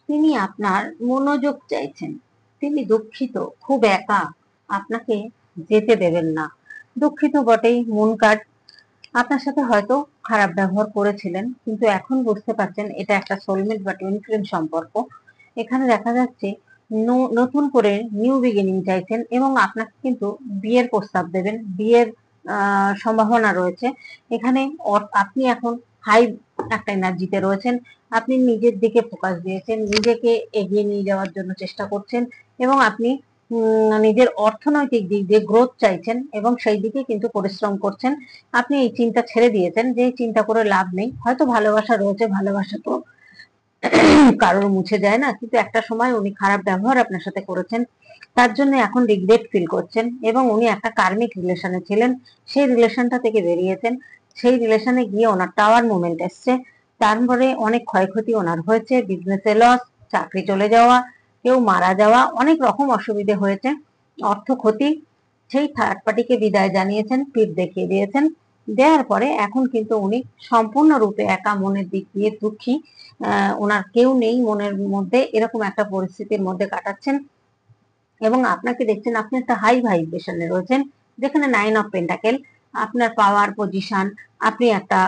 তিনি আপনার মনোযোগ চাইছেন, তিনি দুঃখিত, খুব একা, আপনাকে যেতে দেবেন না। দুঃখিত বটেই, মন কাট, আপনার সাথে হয়তো খারাপ ব্যবহার করেছিলেন, কিন্তু এখন বুঝতে পারছেন এটা একটা সোলমেট বা টুইন ফ্লেম সম্পর্ক। এখানে দেখা যাচ্ছে নতুন করে নিউ বিগিনিং চাইছেন এবং আপনাকে কিন্তু বিয়ের প্রস্তাব দেবেন, বিয়ের সম্ভাবনা রয়েছে এখানে। আপনি এখন হাই একটা এনার্জিতে রয়েছেন, আপনি নিজের দিকে ফোকাস দিয়েছেন, নিজেকে এগিয়ে নিয়ে যাওয়ার জন্য চেষ্টা করছেন এবং আপনি নিজের অর্থনৈতিক দিক দিয়ে গ্রোথ চাইছেন এবং সেই দিকে কিন্তু পরিশ্রম করছেন। আপনি এই চিন্তা ছেড়ে দিয়েছেন যে চিন্তা করে লাভ নেই, হয়তো ভালোবাসা রয়েছে, ভালোবাসা তো কারোর মুছে যায় না, কিন্তু একটা সময় উনি খারাপ ব্যবহার আপনার সাথে করেছেন, তার জন্য এখন রিগ্রেট ফিল করছেন এবং উনি একটা কার্মিক রিলেশনে ছিলেন, সেই রিলেশনটা থেকে বেরিয়েছেন। সেই রিলেশনে গিয়ে ওনার টাওয়ার মুভমেন্ট এসছে, তারপরে অনেক ক্ষয়ক্ষতি ওনার হয়েছে, বিজনেসে লস, চাকরি চলে যাওয়া, কেউ মারা যাওয়া, অনেক রকম অসুবিধে হয়েছে, অর্থ ক্ষতি। সেই থার্ড পার্টিকে বিদায় জানিয়েছেন, পিঠ দেখিয়ে দিয়েছেন, দেওয়ার পরে এখন কিন্তু উনি সম্পূর্ণরূপে একা, মনের দিক দিয়ে দুঃখী, ওনার কেউ নেই মনের মধ্যে, এরকম একটা পরিস্থিতির মধ্যে কাটাচ্ছেন। এবং আপনাকে দেখছেন আপনি একটা হাই ভাইব্রেশনে রয়েছেন, যেখানে 9 অফ পেন্টাকেল, আপনার পাওয়ার পজিশন, আপনি একটা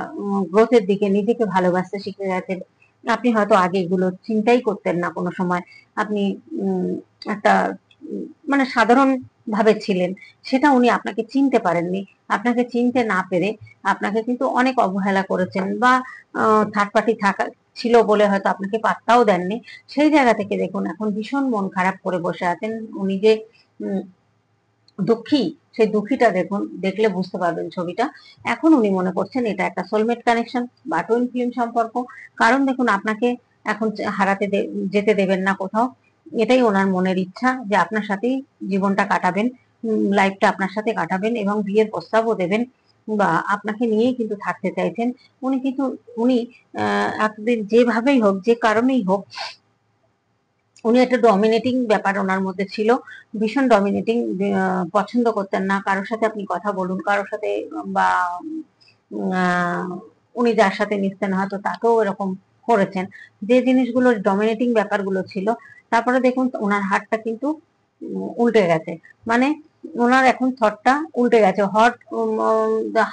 গ্রোথের দিকে, নিজেকে ভালোবাসতে শিখে গেছেন। আপনি হয়তো আগে এগুলো চিন্তাই করতেন না কোনো সময়, আপনি একটা মানে সাধারণ ভাবে ছিলেন, সেটা উনি আপনাকে চিনতে পারেননি। আপনাকে চিনতে না পেরে আপনাকে কিন্তু অনেক অবহেলা করেছেন বা থার্ড পার্টি থাকা ছিল বলে হয়তো আপনাকে পাত্তাও দেননি। সেই জায়গা থেকে দেখুন এখন ভীষণ মন খারাপ করে বসে আছেন উনি, যে দুঃখী, সেই দুঃখীটা দেখুন, দেখলে বুঝতে পারবেন ছবিটা। এখন উনি মনে করছেন এটা একটা সোলমেট কানেকশন বা টুইন ফ্লেম সম্পর্ক, কারণ দেখুন আপনাকে এখন হারাতে যেতে দেবেন না কোথাও, এটাই ওনার মনের ইচ্ছা যে আপনার সাথেই জীবনটা কাটাবেন, লাইফটা আপনার সাথে কাটাবেন এবং বিয়ের প্রস্তাবও দেবেন বা আপনাকে নিয়েই কিন্তু থাকতে চাইছেন উনি। কিন্তু উনি একদিন যেভাবেই হোক, যে কারণেই হোক, উনি একটা ডমিনেটিং ব্যাপার ওনার মধ্যে ছিল, ভীষণ ডমিনেটিং, পছন্দ করতেন না কারোর সাথে আপনি কথা বলুন, কারোর সাথে বা উনি যার সাথে মিশতেন হয়তো তাকেও এরকম করেছেন, যে জিনিসগুলো ডমিনেটিং ব্যাপারগুলো ছিল। তারপরে দেখুন ওনার হাতটা কিন্তু উল্টে গেছে, মানে ওনার এখন থটটা উল্টে গেছে,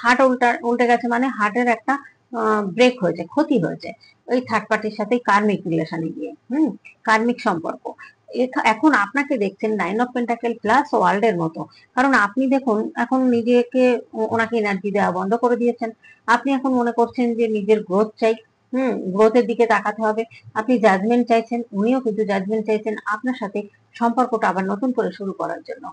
হার্ট উল্টে গেছে, মানে হার্টের একটা ব্রেক হয়েছে, ক্ষতি হয়েছে ওই থার্ড পার্টির সাথে কার্মিক রিলেশনে গিয়ে। কার্মিক সম্পর্ক। এখন আপনাকে দেখছেন 9 অফ পেন্টাকেল প্লাস ওয়ার্ল্ডের মতো, কারণ আপনি দেখুন এখন নিজেকে ওনাকে এনার্জি দেওয়া বন্ধ করে দিয়েছেন। আপনি এখন মনে করছেন যে নিজের গ্রোথ চাই, গ্রোথের দিকে তাকাতে হবে, আপনি জাজমেন্ট চাইছেন, উনিও কিন্তু জাজমেন্ট চাইছেন আপনার সাথে সম্পর্কটা আবার নতুন করে শুরু করার জন্য।